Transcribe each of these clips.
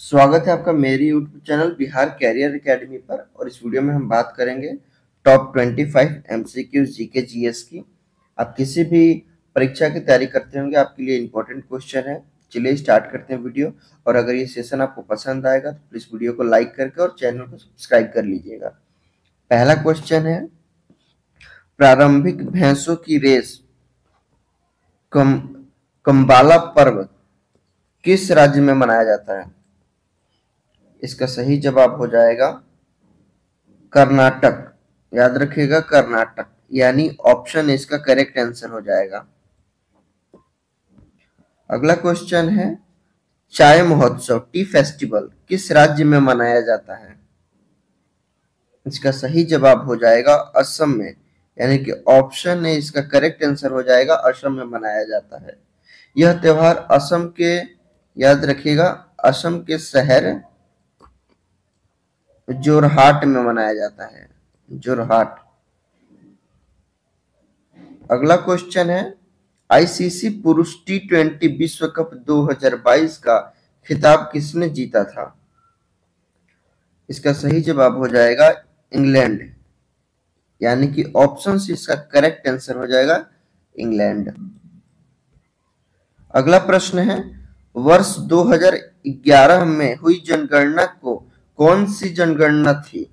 स्वागत है आपका मेरे YouTube channel Bihar career academy पर। और इस वीडियो में हम बात करेंगे टॉप 25 MCQ जीके जीएस की। आप किसी भी परीक्षा की तैयारी करते होंगे, आपके लिए इंपॉर्टेंट क्वेश्चन है। चलिए स्टार्ट करते हैं वीडियो। और अगर ये सेशन आपको पसंद आएगा तो प्लीज वीडियो को लाइक करके और चैनल को सब्सक्राइब कर लीजिएगा। पहला क्वेश्चन है, प्रारंभिक भैंसों की रेस कंबाला पर्व किस राज्य में मनाया जाता है? इसका सही जवाब हो जाएगा कर्नाटक। याद रखिएगा कर्नाटक, यानी ऑप्शन इसका करेक्ट आंसर हो जाएगा। अगला क्वेश्चन है, चाय महोत्सव टी फेस्टिवल किस राज्य में मनाया जाता है? इसका सही जवाब हो जाएगा असम में, यानी कि ऑप्शन है इसका करेक्ट आंसर हो जाएगा असम में मनाया जाता है। यह त्योहार असम के, याद रखिएगा, असम के शहर जोरहाट में मनाया जाता है, जोरहाट। अगला क्वेश्चन है, आईसीसी पुरुष T20 विश्व कप 2022 का खिताब किसने जीता था? इसका सही जवाब हो जाएगा इंग्लैंड, यानी कि ऑप्शन से इसका करेक्ट आंसर हो जाएगा इंग्लैंड। अगला प्रश्न है, वर्ष 2011 में हुई जनगणना को कौन सी जनगणना थी?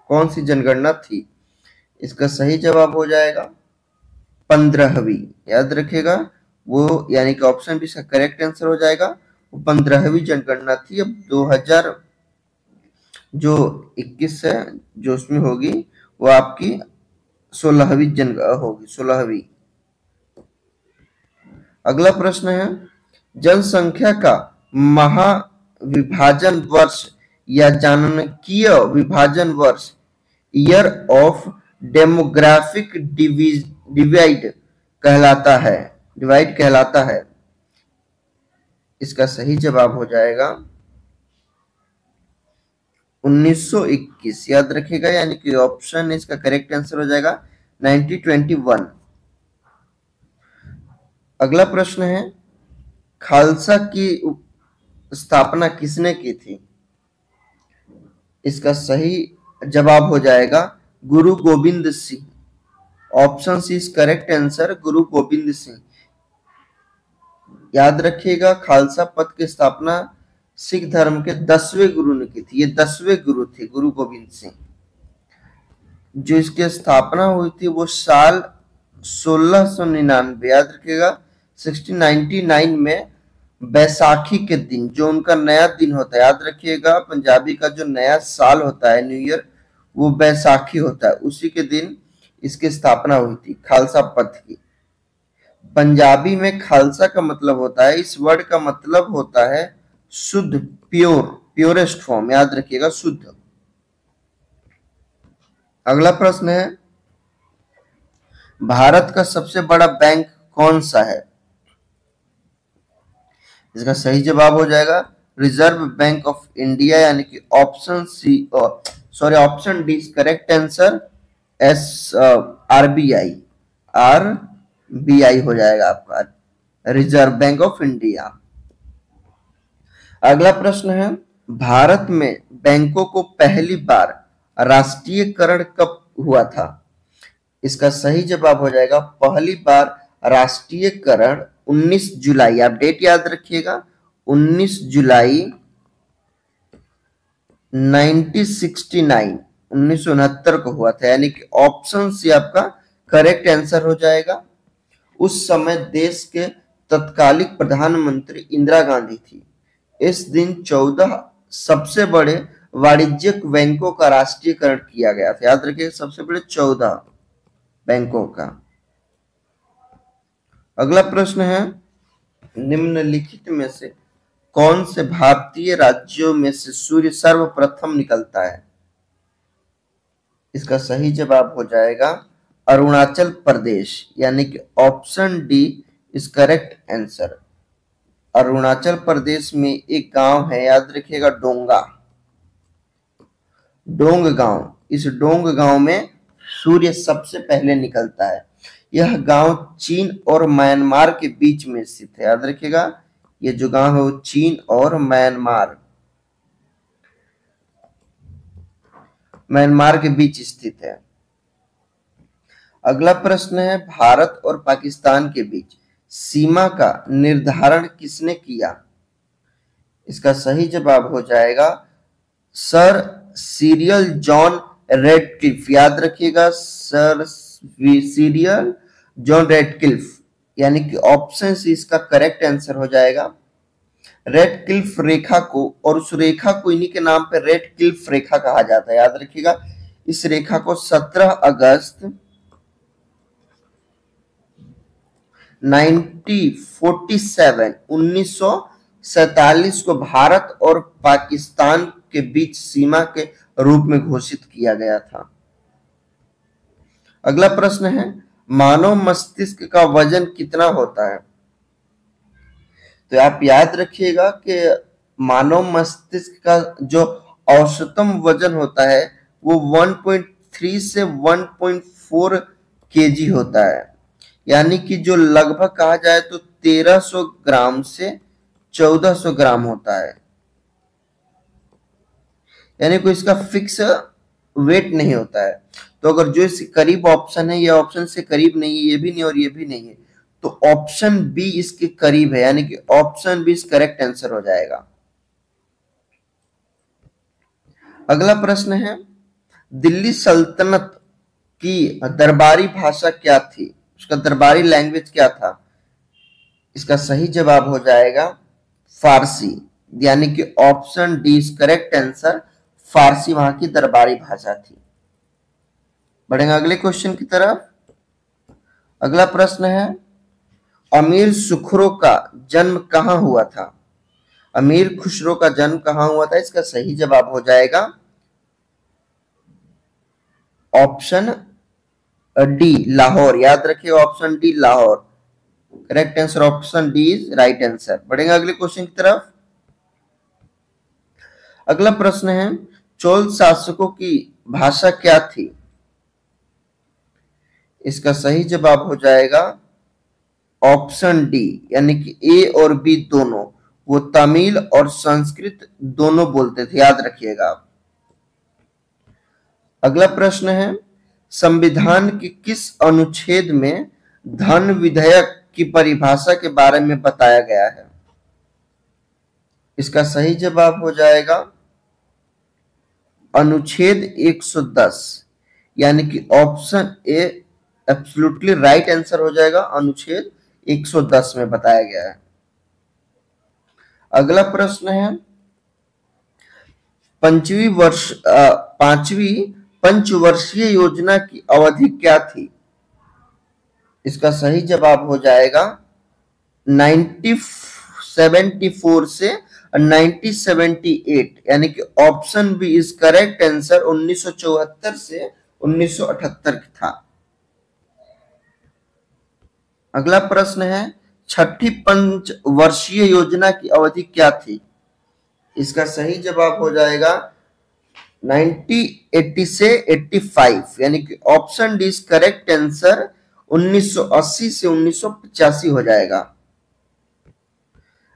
कौन सी जनगणना थी? इसका सही जवाब हो जाएगा 15वीं। याद रखिएगा वो, यानी कि ऑप्शन भी इसका करेक्ट आंसर हो जाएगा। वो 15वीं जनगणना थी। अब 2000 जो 21 है जो उसमें होगी वो आपकी 16वीं होगी, 16वीं। अगला प्रश्न है, जनसंख्या का महाविभाजन वर्ष या जननांकीय विभाजन वर्ष, ईयर ऑफ डेमोग्राफिक डिवाइड कहलाता है। इसका सही जवाब हो जाएगा 1921। याद रखिएगा, यानी कि ऑप्शन इसका करेक्ट आंसर हो जाएगा 1921। अगला प्रश्न है, खालसा की स्थापना किसने की थी? इसका सही जवाब हो जाएगा Guru Gobind Singh. Option C is correct answer, Guru Gobind Singh. याद रखिएगा खालसा पथ की स्थापना सिख धर्म के 10वें गुरु ने की थी। ये 10वें गुरु थे गुरु गोविंद सिंह। जो इसकी स्थापना हुई थी वो साल 1699, याद रखिएगा 1699 में बैसाखी के दिन, जो उनका नया दिन होता है। याद रखिएगा पंजाबी का जो नया साल होता है, न्यू ईयर, वो बैसाखी होता है। उसी के दिन इसकी स्थापना हुई थी खालसा पंथ की। पंजाबी में खालसा का मतलब होता है, इस वर्ड का मतलब होता है शुद्ध, प्योर, प्योरेस्ट फॉर्म। याद रखिएगा शुद्ध। अगला प्रश्न है, भारत का सबसे बड़ा बैंक कौन सा है? इसका सही जवाब हो जाएगा रिजर्व बैंक ऑफ इंडिया, यानी कि option C, sorry option D correct answer, RBI हो जाएगा आपका, रिजर्व बैंक ऑफ इंडिया। अगला प्रश्न है, भारत में बैंकों को पहली बार राष्ट्रीयकरण कब हुआ था? इसका सही जवाब हो जाएगा पहली बार राष्ट्रीयकरण 19 जुलाई, आप डेट याद रखिएगा, 19 जुलाई 1969 को हुआ था, यानी कि ऑप्शन सी आपका करेक्ट आंसर हो जाएगा। उस समय देश के तत्कालिक प्रधानमंत्री इंदिरा गांधी थी। इस दिन 14 सबसे बड़े वाणिज्यिक बैंकों का राष्ट्रीयकरण किया गया था। याद रखिए सबसे बड़े 14 बैंकों का। अगला प्रश्न है, निम्नलिखित में से कौन से भारतीय राज्यों में से सूर्य सर्वप्रथम निकलता है? इसका सही जवाब हो जाएगा अरुणाचल प्रदेश, यानी कि option D is correct answer. Arunachal Pradesh में एक गांव है, याद रखिएगा डोंगा, डोंग गांव। इस डोंग गांव में सूर्य सबसे पहले निकलता है। यह गांव चीन और म्यांमार के बीच में स्थित है। याद रखिएगा ये जो गांव है वो चीन और म्यांमार के बीच स्थित है। अगला प्रश्न है, भारत और पाकिस्तान के बीच सीमा का निर्धारण किसने किया? इसका सही जवाब हो जाएगा सर सिरिल जॉन रेडक्लिफ। याद रखिएगा, सर सिरिल जॉन रेडक्लिफ, यानी कि ऑप्शन सी इसका करेक्ट आंसर हो जाएगा। रेडक्लिफ रेखा को, और उस रेखा को इन्हीं के नाम पे रेडक्लिफ रेखा कहा जाता है। याद रखिएगा, इस रेखा को 17 अगस्त 1947 को भारत और पाकिस्तान के बीच सीमा के रूप में घोषित किया गया था। अगला प्रश्न है, मानव मस्तिष्क का वजन कितना होता है? तो आप याद रखिएगा कि मानव मस्तिष्क का जो औसतम वजन होता है वो 1.3 से 1.4 केजी होता है, यानी कि जो लगभग कहा जाए तो 1300 ग्राम से 1400 ग्राम होता है। यानी कोई इसका फिक्स वेट नहीं होता है। तो अगर जो इसके करीब ऑप्शन है, ये ऑप्शन से करीब नहीं है, ये भी नहीं और ये भी नहीं है, तो ऑप्शन बी इसके करीब है, यानी कि ऑप्शन बी इस करेक्ट आंसर हो जाएगा। अगला प्रश्न है, दिल्ली सल्तनत की दरबारी भाषा क्या थी? उसका दरबारी लैंग्वेज क्या था? इसका सही जवाब हो जाएगा फारसी, यानी कि option D is correct answer. Farsi वहां की दरबारी भाषा थी। बढ़ेंगे अगले क्वेश्चन की तरफ। अगला प्रश्न है, अमीर खुसरो का जन्म कहां हुआ था? अमीर खुसरो का जन्म कहां हुआ था? इसका सही जवाब हो जाएगा ऑप्शन डी लाहौर। याद रखिए, option D Lahore correct answer. Option D is right answer. बढ़ेंगे अगले क्वेश्चन की तरफ। अगला प्रश्न है, चोल शासकों की भाषा क्या थी? इसका सही जवाब हो जाएगा ऑप्शन डी, यानी कि ए और बी दोनों, वो तमिल और संस्कृत दोनों बोलते थे। याद रखिएगा आप। अगला प्रश्न है, संविधान के किस अनुच्छेद में धन विधेयक की परिभाषा के बारे में बताया गया है? इसका सही जवाब हो जाएगा अनुच्छेद 110, यानी कि option A absolutely right answer हो जाएगा। अनुच्छेद 110 में बताया गया है। अगला प्रश्न है, पांचवी पंचवर्षीय योजना की अवधि क्या थी? इसका सही जवाब हो जाएगा 1974 से 1978, यानी कि option B is correct answer. 1974 से 1978 था। अगला प्रश्न है, छठी पंचवर्षीय योजना की अवधि क्या थी? इसका सही जवाब हो जाएगा 1980 से 85, यानी कि option D is correct answer. 1980 से 1985 हो जाएगा।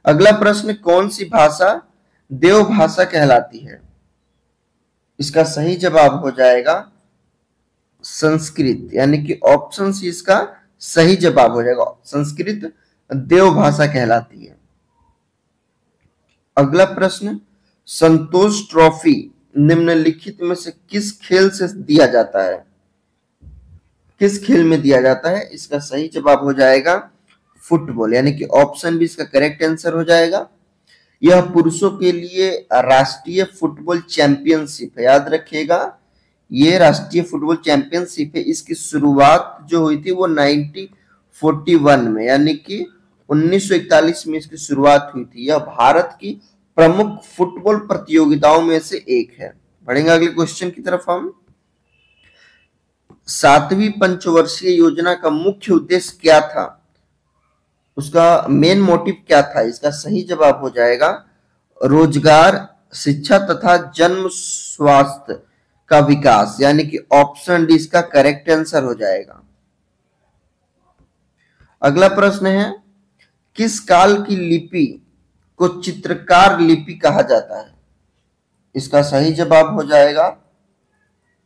अगला प्रश्न, कौन सी भाषा देव भाषा कहलाती है? इसका सही जवाब हो जाएगा संस्कृत, यानी कि ऑप्शन सी इसका सही जवाब हो जाएगा। संस्कृत देव भाषा कहलाती है। अगला प्रश्न, संतोष ट्रॉफी निम्नलिखित में से किस खेल से दिया जाता है? किस खेल में दिया जाता है? इसका सही जवाब हो जाएगा फुटबॉल, यानी कि ऑप्शन बी इसका करेक्ट आंसर हो जाएगा। यह पुरुषों के लिए राष्ट्रीय फुटबॉल चैंपियनशिप है। याद रखिएगा, ये राष्ट्रीय फुटबॉल चैंपियनशिप है। इसकी शुरुआत जो हुई थी वो 1941 में, यानी कि 1941 में इसकी शुरुआत हुई थी। यह भारत की प्रमुख फुटबॉल प्रतियोगिताओं में से एक है। बढ़ेंगे अगले क्वेश्चन की तरफ हम। सातवीं पंचवर्षीय योजना का मुख्य उद्देश्य क्या था? उसका मेन मोटिव क्या था? इसका सही जवाब हो जाएगा रोजगार, शिक्षा तथा जन्म स्वास्थ्य का विकास, यानी कि ऑप्शन डी इसका करेक्ट आंसर हो जाएगा। अगला प्रश्न है, किस काल की लिपि को चित्रकार लिपि कहा जाता है? इसका सही जवाब हो जाएगा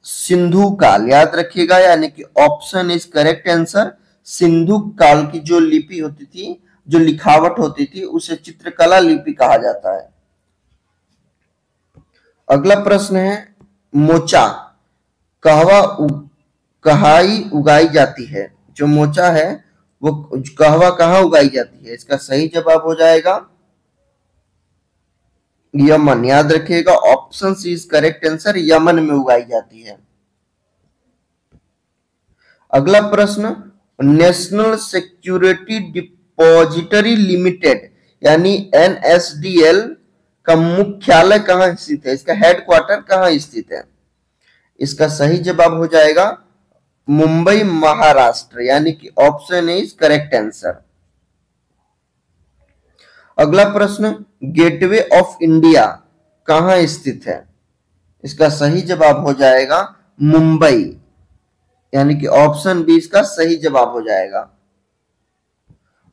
सिंधु काल। याद रखिएगा, यानी कि option is correct answer. Sindhu काल की जो लिपि होती थी, जो लिखावट होती थी, उसे चित्रकला लिपि कहा जाता है। अगला प्रश्न है, मोचा कहाई उगाई जाती है? जो मोचा है वो कहवा कहाँ उगाई जाती है? इसका सही जवाब हो जाएगा यमन। याद रखिएगा, option C is correct answer, Yemen में उगाई जाती है। अगला प्रश्न, नेशनल सिक्योरिटी डिपॉजिटरी लिमिटेड यानी एनएसडीएल का मुख्यालय कहां स्थित है? इसका हेडक्वार्टर कहां स्थित है? इसका सही जवाब हो जाएगा मुंबई महाराष्ट्र, यानी कि ऑप्शन इज करेक्ट आंसर। अगला प्रश्न, गेटवे ऑफ इंडिया कहां स्थित है? इसका सही जवाब हो जाएगा मुंबई, यानी कि ऑप्शन बी इसका सही जवाब हो जाएगा।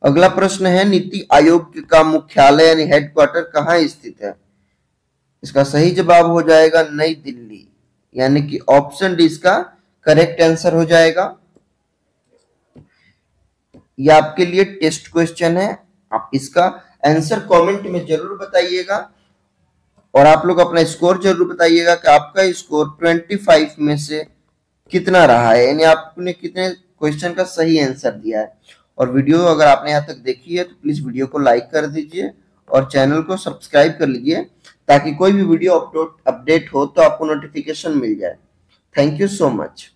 अगला प्रश्न है, नीति आयोग का मुख्यालय यानी हेडक्वार्टर कहां स्थित है? इसका सही जवाब हो जाएगा नई दिल्ली, यानी कि ऑप्शन डी इसका करेक्ट आंसर हो जाएगा। यह आपके लिए टेस्ट क्वेश्चन है, आप इसका आंसर कमेंट में जरूर बताइएगा और आप लोग अपना स्कोर जरूर बताइएगा कि आपका स्कोर 25 में से कितना रहा है, यानी आपने कितने क्वेश्चन का सही आंसर दिया है। और वीडियो अगर आपने यहाँ तक देखी है तो प्लीज वीडियो को लाइक कर दीजिए और चैनल को सब्सक्राइब कर लीजिए ताकि कोई भी वीडियो अपडेट हो तो आपको नोटिफिकेशन मिल जाए। Thank you so much.